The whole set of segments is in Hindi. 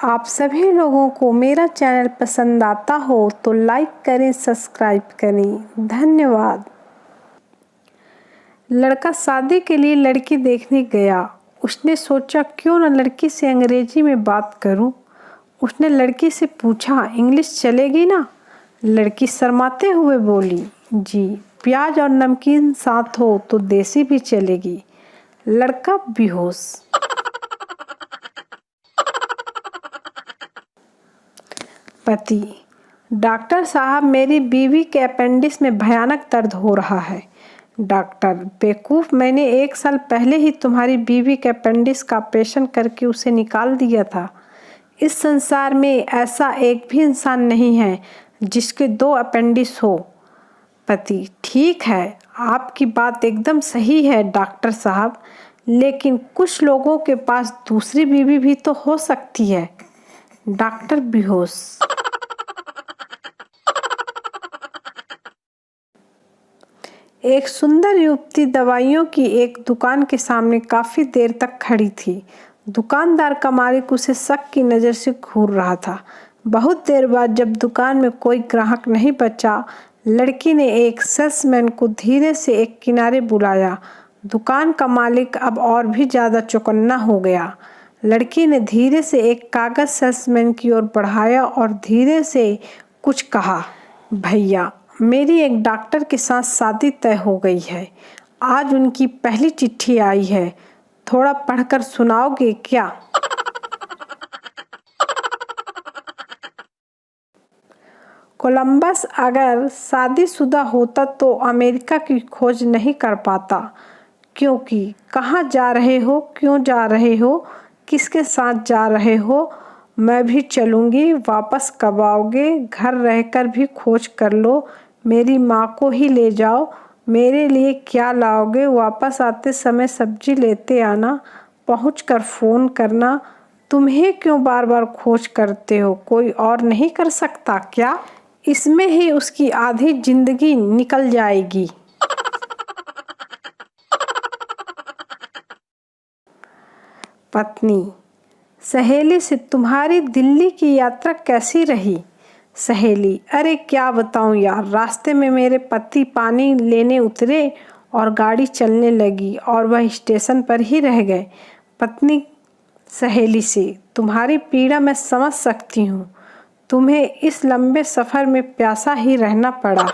आप सभी लोगों को मेरा चैनल पसंद आता हो तो लाइक करें, सब्सक्राइब करें। धन्यवाद। लड़का शादी के लिए लड़की देखने गया। उसने सोचा क्यों न लड़की से अंग्रेजी में बात करूं। उसने लड़की से पूछा, इंग्लिश चलेगी ना? लड़की शर्माते हुए बोली, जी, प्याज और नमकीन साथ हो तो देसी भी चलेगी। लड़का बेहोश। पति, डॉक्टर साहब, मेरी बीवी के अपेंडिक्स में भयानक दर्द हो रहा है। डॉक्टर, बेवकूफ़, मैंने 1 साल पहले ही तुम्हारी बीवी के अपेंडिक्स का ऑपरेशन करके उसे निकाल दिया था। इस संसार में ऐसा एक भी इंसान नहीं है जिसके 2 अपेंडिक्स हो। पति, ठीक है, आपकी बात एकदम सही है डॉक्टर साहब, लेकिन कुछ लोगों के पास दूसरी बीवी भी तो हो सकती है। डॉक्टर बेहोश। एक सुंदर युवती दवाइयों की एक दुकान के सामने काफी देर तक खड़ी थी। दुकानदार का मालिक उसे शक की नज़र से घूर रहा था। बहुत देर बाद जब दुकान में कोई ग्राहक नहीं बचा, लड़की ने एक सेल्समैन को धीरे से एक किनारे बुलाया। दुकान का मालिक अब और भी ज़्यादा चौकन्ना हो गया। लड़की ने धीरे से एक कागज़ सेल्समैन की ओर बढ़ाया और धीरे से कुछ कहा। भैया, मेरी एक डॉक्टर के साथ शादी तय हो गई है। आज उनकी पहली चिट्ठी आई है। थोड़ा पढ़कर सुनाओगे क्या? कोलंबस अगर शादीशुदा होता तो अमेरिका की खोज नहीं कर पाता। क्योंकि कहाँ जा रहे हो, क्यों जा रहे हो, किसके साथ जा रहे हो? मैं भी चलूँगी। वापस कब आओगे? घर रहकर भी खोज कर लो। मेरी माँ को ही ले जाओ। मेरे लिए क्या लाओगे? वापस आते समय सब्जी लेते आना। पहुँचकर फ़ोन करना। तुम्हें क्यों बार बार खोज करते हो? कोई और नहीं कर सकता क्या? इसमें ही उसकी आधी जिंदगी निकल जाएगी। पत्नी, सहेली से तुम्हारी दिल्ली की यात्रा कैसी रही? सहेली, अरे क्या बताऊं यार, रास्ते में मेरे पति पानी लेने उतरे और गाड़ी चलने लगी और वह स्टेशन पर ही रह गए। पत्नी सहेली से, तुम्हारी पीड़ा मैं समझ सकती हूँ। तुम्हें इस लंबे सफ़र में प्यासा ही रहना पड़ा।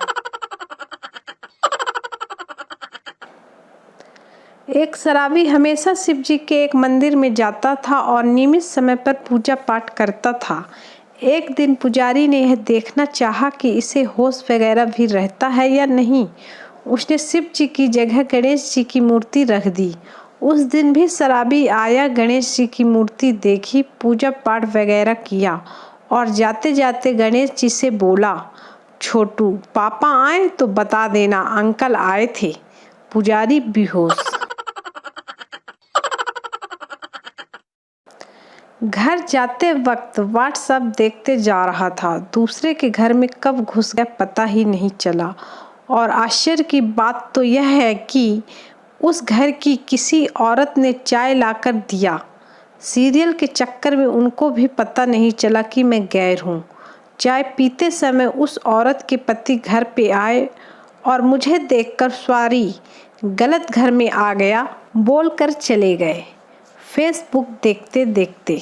एक शराबी हमेशा शिव जी के एक मंदिर में जाता था और नियमित समय पर पूजा पाठ करता था। एक दिन पुजारी ने यह देखना चाहा कि इसे होश वगैरह भी रहता है या नहीं। उसने शिव जी की जगह गणेश जी की मूर्ति रख दी। उस दिन भी शराबी आया, गणेश जी की मूर्ति देखी, पूजा पाठ वगैरह किया और जाते जाते गणेश जी से बोला, छोटू, पापा आए तो बता देना अंकल आए थे। पुजारी बेहोश। घर जाते वक्त व्हाट्सएप देखते जा रहा था। दूसरे के घर में कब घुस गया पता ही नहीं चला। और आश्चर्य की बात तो यह है कि उस घर की किसी औरत ने चाय लाकर दिया। सीरियल के चक्कर में उनको भी पता नहीं चला कि मैं गैर हूँ। चाय पीते समय उस औरत के पति घर पे आए और मुझे देखकर सॉरी, गलत घर में आ गया बोलकर चले गए। फेसबुक देखते देखते।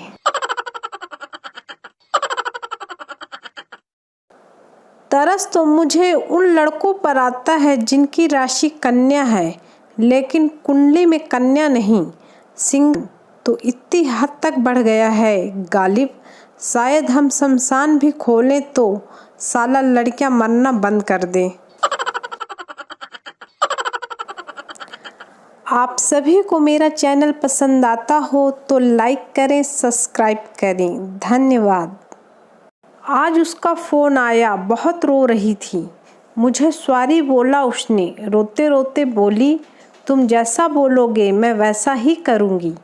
तरस तो मुझे उन लड़कों पर आता है जिनकी राशि कन्या है लेकिन कुंडली में कन्या नहीं। सिंह तो इतनी हद तक बढ़ गया है गालिब, शायद हम शमशान भी खोलें तो साला लड़कियां मरना बंद कर दें। आप सभी को मेरा चैनल पसंद आता हो तो लाइक करें, सब्सक्राइब करें। धन्यवाद। आज उसका फ़ोन आया, बहुत रो रही थी। मुझे सॉरी बोला उसने। रोते रोते बोली, तुम जैसा बोलोगे मैं वैसा ही करूँगी।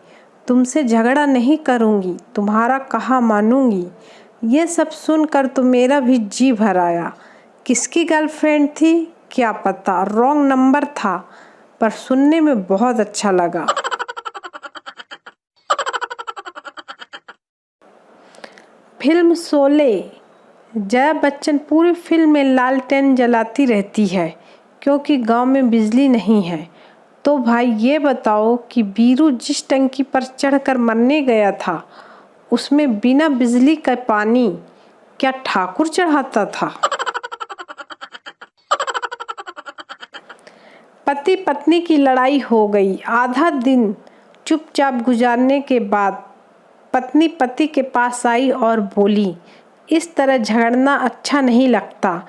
तुमसे झगड़ा नहीं करूँगी, तुम्हारा कहा मानूँगी। ये सब सुनकर तो मेरा भी जी भर आया। किसकी गर्लफ्रेंड थी क्या पता, रॉन्ग नंबर था, पर सुनने में बहुत अच्छा लगा। फिल्म शोले। जया बच्चन पूरी फिल्म में लालटेन जलाती रहती है क्योंकि गांव में बिजली नहीं है। तो भाई ये बताओ कि बीरू जिस टंकी पर चढ़कर मरने गया था उसमें बिना बिजली का पानी क्या ठाकुर चढ़ाता था? पति पत्नी की लड़ाई हो गई। आधा दिन चुपचाप गुजारने के बाद पत्नी पति के पास आई और बोली, इस तरह झगड़ना अच्छा नहीं लगता।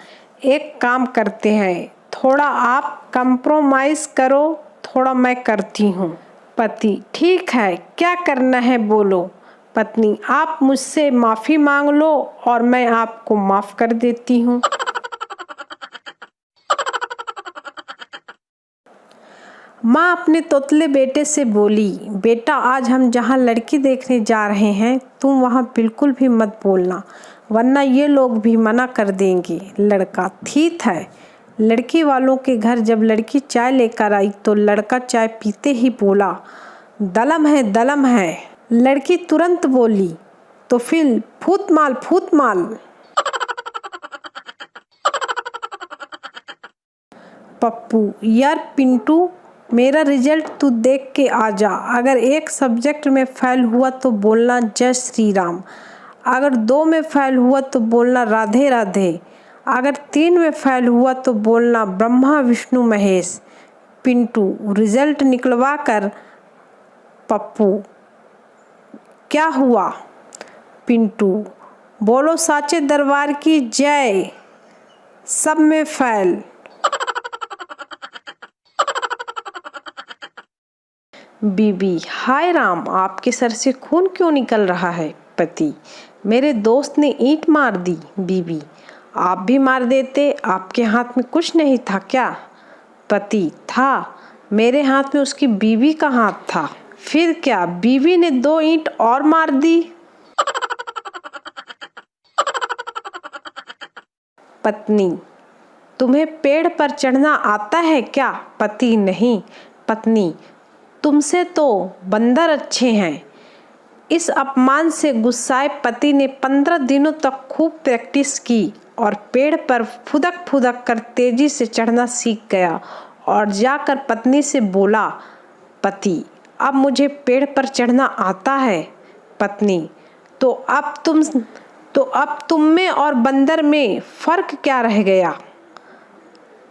एक काम करते हैं, थोड़ा आप कंप्रोमाइज़ करो, थोड़ा मैं करती हूँ। पति, ठीक है, क्या करना है बोलो। पत्नी, आप मुझसे माफ़ी मांग लो और मैं आपको माफ़ कर देती हूँ। माँ अपने तोतले बेटे से बोली, बेटा आज हम जहाँ लड़की देखने जा रहे हैं तुम वहाँ बिल्कुल भी मत बोलना वरना ये लोग भी मना कर देंगे। लड़का, ठीक है। लड़की वालों के घर जब लड़की चाय लेकर आई तो लड़का चाय पीते ही बोला, दलम है, दलम है। लड़की तुरंत बोली, तो फिर फूट माल, फूट माल। पप्पू, यार पिंटू, मेरा रिजल्ट तू देख के आ जा। अगर एक सब्जेक्ट में फेल हुआ तो बोलना जय श्री राम, अगर 2 में फेल हुआ तो बोलना राधे राधे, अगर 3 में फेल हुआ तो बोलना ब्रह्मा विष्णु महेश। पिंटू, रिजल्ट निकलवा कर। पप्पू, क्या हुआ? पिंटू, बोलो साचे दरबार की जय, सब में फेल। बीबी, हाय राम, आपके सर से खून क्यों निकल रहा है? पति, मेरे दोस्त ने ईंट मार दी। बीबी, आप भी मार देते, आपके हाथ में कुछ नहीं था क्या? पति, था, मेरे हाथ में उसकी बीवी का हाथ था। फिर क्या, बीवी ने 2 ईंट और मार दी। पत्नी, तुम्हें पेड़ पर चढ़ना आता है क्या? पति, नहीं। पत्नी, तुमसे तो बंदर अच्छे हैं। इस अपमान से गुस्साए पति ने 15 दिनों तक खूब प्रैक्टिस की और पेड़ पर फुदक फुदक कर तेजी से चढ़ना सीख गया और जाकर पत्नी से बोला, पति, अब मुझे पेड़ पर चढ़ना आता है। पत्नी, तो अब तुम में और बंदर में फर्क क्या रह गया?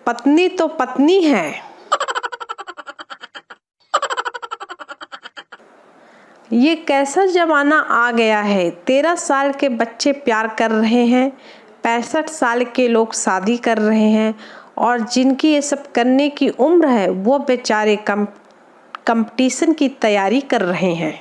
पत्नी तो पत्नी है। ये कैसा जमाना आ गया है, 13 साल के बच्चे प्यार कर रहे हैं, 65 साल के लोग शादी कर रहे हैं और जिनकी ये सब करने की उम्र है वो बेचारे कंपटीशन की तैयारी कर रहे हैं।